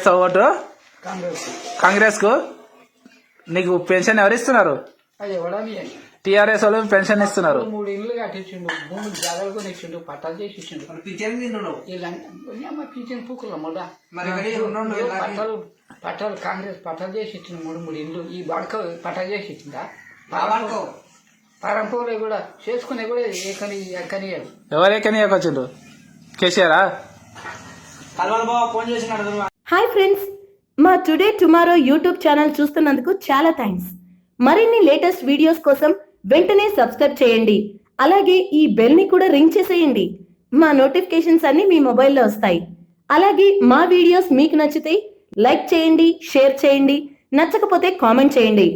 వేస్తావు ఓటు? కాంగ్రెస్ కాంగ్రెస్ కు. నీకు పెన్షన్ ఎవరు ఇస్తున్నారు? అది ఎవడని టిఆర్ఎస్ వాళ్ళు పెన్షన్ ఇస్తున్నారు. 3 ఇళ్ళు కట్టించిండు, 3 జాగాలు కొని ఇచ్చిండు, పట్టాలు చేసి ఇచ్చిండు. పింఛన్ పూకుల పట్టాలు కాంగ్రెస్ పట్టాలు చేసి ఇచ్చిండు. 3 ఇళ్ళు ఈ బాడక పట్టాలు చేసి ఇచ్చిందా? పరంపూర్లో కూడా చేసుకునే కూడా ఎక్కని ఎవరు ఎక్కనియకు వచ్చిండ్రు? కేసీఆరా? హాయ్ ఫ్రెండ్స్, మా టుడే టుమారో యూట్యూబ్ ఛానల్ చూస్తున్నందుకు చాలా థ్యాంక్స్. మరిన్ని లేటెస్ట్ వీడియోస్ కోసం వెంటనే సబ్స్క్రైబ్ చేయండి. అలాగే ఈ బెల్ ని కూడా రింగ్ చేసేయండి. మా నోటిఫికేషన్స్ అన్ని మీ మొబైల్లో వస్తాయి. అలాగే మా వీడియోస్ మీకు నచ్చితే లైక్ చేయండి, షేర్ చేయండి, నచ్చకపోతే కామెంట్ చేయండి.